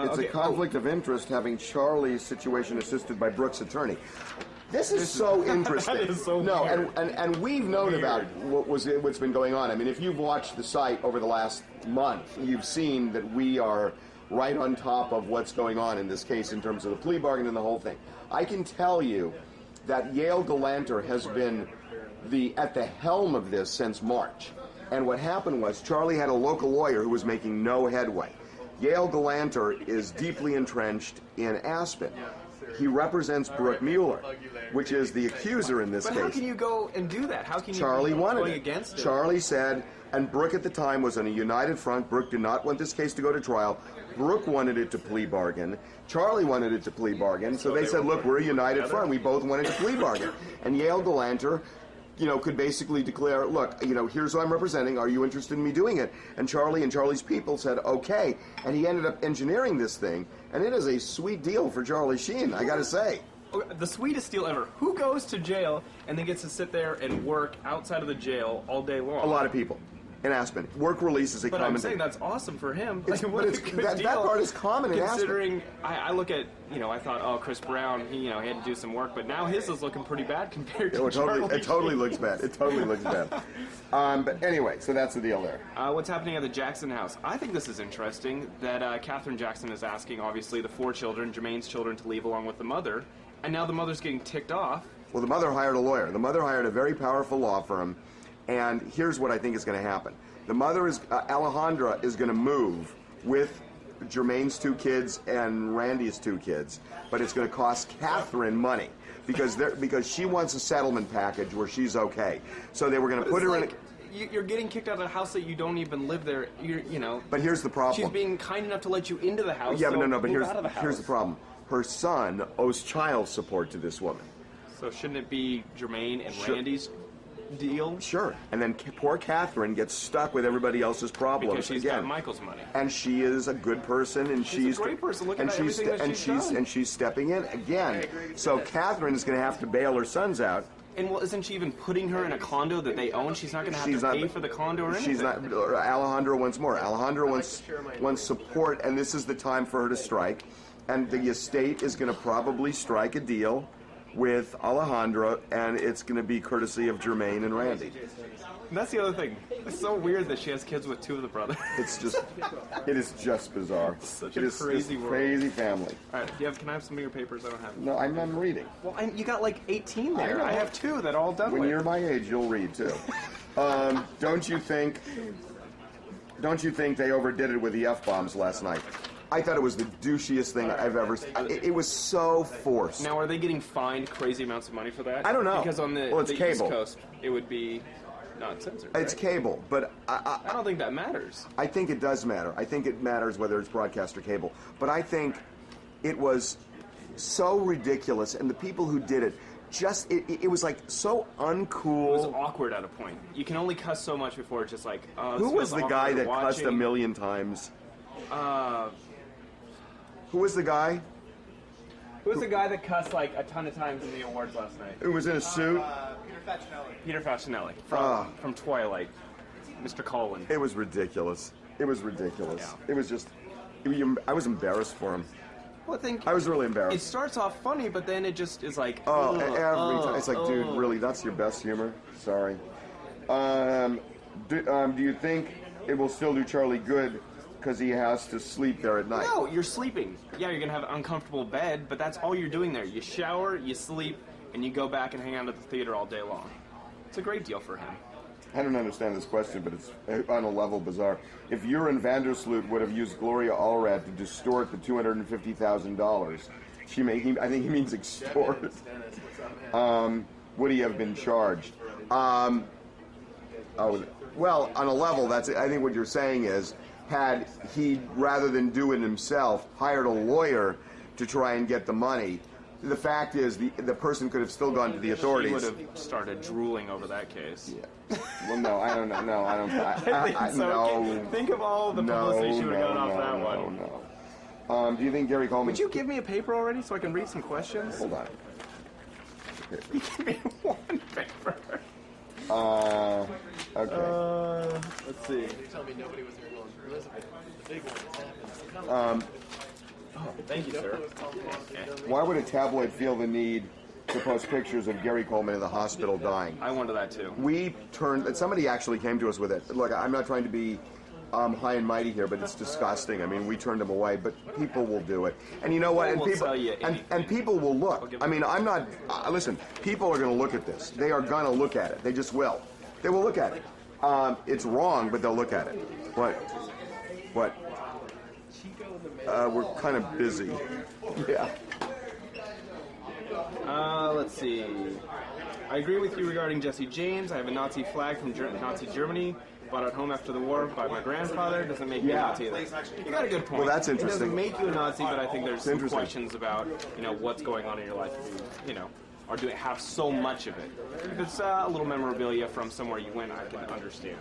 it's a conflict of interest having Charlie's situation assisted by Brooke's attorney. This is so interesting. That is so no, weird. and we've known about what's been going on. I mean, if you've watched the site over the last month, you've seen that we are right on top of what's going on in this case in terms of the plea bargain and the whole thing. I can tell you that Yale Galanter has been at the helm of this since March. And what happened was Charlie had a local lawyer who was making no headway. Yale Galanter is deeply entrenched in Aspen. He represents Brooke Mueller, which is the accuser in this case. But how can you go and do that? How can you Charlie wanted going it. against it? Charlie said, and Brooke at the time was on a united front. Brooke did not want this case to go to trial. Brooke wanted it to plea bargain. Charlie wanted it to plea bargain. So they said, look, we're a united front. We both wanted to plea bargain. And Yale Galanter, could basically declare, look, here's who I'm representing. Are you interested in me doing it? And Charlie and Charlie's people said, okay. And he ended up engineering this thing. And it is a sweet deal for Charlie Sheen, I got to say. The sweetest deal ever. Who goes to jail and then gets to sit there and work outside of the jail all day long? A lot of people in Aspen. Work release is a common thing. But I'm saying that's awesome for him. That part is common in Aspen. Considering, I look at, I thought, oh, Chris Brown, he had to do some work, but now his is looking pretty bad compared to Charlie. It totally looks bad. It totally looks bad. But anyway, so that's the deal there. What's happening at the Jackson house? I think this is interesting that Katherine Jackson is asking, obviously, the 4 children, Jermaine's children, to leave along with the mother, and now the mother's getting ticked off. Well, the mother hired a lawyer. The mother hired a very powerful law firm, and here's what I think is going to happen. The mother is, Alejandra, is going to move with Jermaine's 2 kids and Randy's 2 kids, but it's going to cost Katherine money because she wants a settlement package where she's okay. So they were going to put her in. You're getting kicked out of a house that you don't even live there. But here's the problem. She's being kind enough to let you into the house. Yeah, so but no. But here's the problem. Her son owes child support to this woman. So shouldn't it be Jermaine and Randy's deal? Sure. And then poor Katherine gets stuck with everybody else's problems because she's got Michael's money. And she is a good person, and she's a great person. Look at everything that she's done. And she's stepping in again. So Katherine is going to have to bail her sons out. And isn't she even putting her in a condo that they own? She's not going to have to pay for the condo or anything. She's not. Alejandra wants more. Alejandra wants support, and this is the time for her to strike. And the estate is going to probably strike a deal with Alejandra, and it's going to be courtesy of Jermaine and Randy. And that's the other thing. It's so weird that she has kids with 2 of the brothers. It is just bizarre. Such a crazy world. Crazy family. All right, can I have some of your papers? I don't have them. No, I'm reading. Well, you got like 18 there. I have 2 that are all done When with. you're my age, you'll read too. Don't you think they overdid it with the F-bombs last night? I thought it was the douchiest thing I've ever seen. It was so forced. Now, are they getting fined crazy amounts of money for that? I don't know. Because on the East Coast, it would be not censored. It's right? cable, but I don't think that matters. I think it does matter. I think it matters whether it's broadcast or cable. But I think it was so ridiculous, and the people who did it, it was like so uncool. It was awkward at a point. You can only cuss so much before it's just like, who was the guy that cussed a million times? Who was the guy? Who was the guy that cussed like a ton of times in the awards last night? Who was in a suit? Peter Facinelli from Twilight. Mr. Coleman. It was ridiculous. It was ridiculous. Yeah. It was just. I was embarrassed for him. Well, I was really embarrassed. It starts off funny, but then it just is like. Every time it's like, dude, really, that's your best humor? Sorry. Do you think it will still do Charlie good? Because he has to sleep there at night. No, you're sleeping. Yeah, you're going to have an uncomfortable bed, but that's all you're doing there. You shower, you sleep, and you go back and hang out at the theater all day long. It's a great deal for him. I don't understand this question, but it's on a level bizarre. If Joran Vandersloot would have used Gloria Allred to distort the $250,000, I think he means extort, would he have been charged? Well, on a level, I think what you're saying is, had he, rather than do it himself, hired a lawyer to try and get the money, the fact is the person could have still gone to the authorities. She would have started drooling over that case. Yeah. Well, no, I don't know. No, I don't. I think so. No. Think of all the publicity she would have gotten off that one. No. Do you think Gary Coleman... Would you give me a paper already so I can read some questions? Hold on. Okay. You give me one paper. Okay. Let's see. Tell me nobody was there going, Elizabeth, the big one has happened. Oh, thank you, sir. Why would a tabloid feel the need to post pictures of Gary Coleman in the hospital dying? I wonder that too. We turned. Somebody actually came to us with it. Look, I'm not trying to be high and mighty here, but it's disgusting. I mean, we turned them away, but people will do it. And you know what? And people and people will look. I mean, I'm not. Listen, people are going to look at this. They are going to look at it. They just will. They will look at it. It's wrong, but they'll look at it. What? We're kind of busy. Yeah. Let's see. I agree with you regarding Jesse James. I have a Nazi flag from Nazi Germany. Bought at home after the war by my grandfather. Doesn't make me a Nazi either. You got a good point. Well, that's interesting. It doesn't make you a Nazi, but I think there's some questions about what's going on in your life. Or do it have so much of it? If it's a little memorabilia from somewhere you went, I can understand.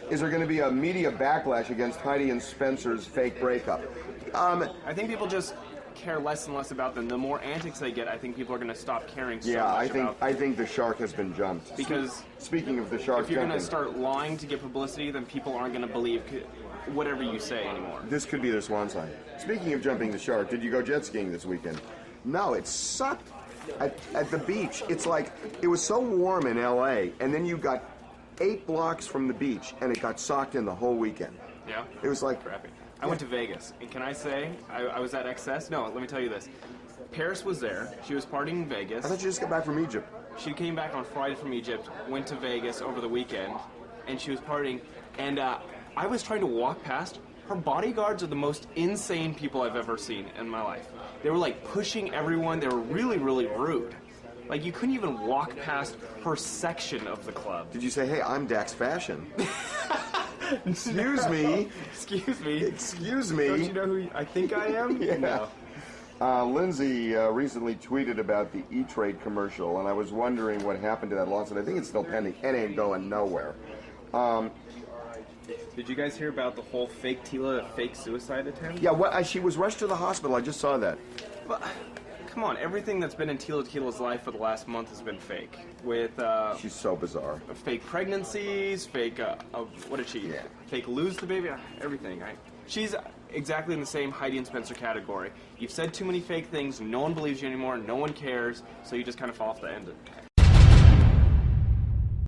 Is there going to be a media backlash against Heidi and Spencer's fake breakup? I think people just care less and less about them. The more antics they get, I think people are going to stop caring so much about them. I think the shark has been jumped. Because speaking of the shark, if you're going to start lying to get publicity, then people aren't going to believe whatever you say anymore. This could be their swan song. Speaking of jumping the shark, did you go jet skiing this weekend? No, it sucked. At the beach, it's like it was so warm in LA, and then you got 8 blocks from the beach, and it got socked in the whole weekend. Yeah, it was like crappy. I went to Vegas, and can I say I was at excess? No, let me tell you this. Paris was there. She was partying in Vegas. I thought you just got back from Egypt. She came back on Friday from Egypt, went to Vegas over the weekend, and she was partying. And I was trying to walk past. Her bodyguards are the most insane people I've ever seen in my life. They were like pushing everyone. They were really, really rude. Like you couldn't even walk past her section of the club. Did you say, "Hey, I'm Dax Fashion"? Excuse me. Excuse me. Excuse me. Don't you know who I think I am? Yeah. No. Lindsay recently tweeted about the E-Trade commercial, and I was wondering what happened to that lawsuit. I think it's still pending. It ain't going nowhere. Did you guys hear about the whole fake Tila fake suicide attempt? Yeah, she was rushed to the hospital. I just saw that. But, come on, everything that's been in Tila's life for the last month has been fake. With she's so bizarre. Fake pregnancies, fake what did she? Yeah. Fake lose the baby, everything. She's exactly in the same Heidi and Spencer category. You've said too many fake things. No one believes you anymore. No one cares. So you just kind of fall off the end.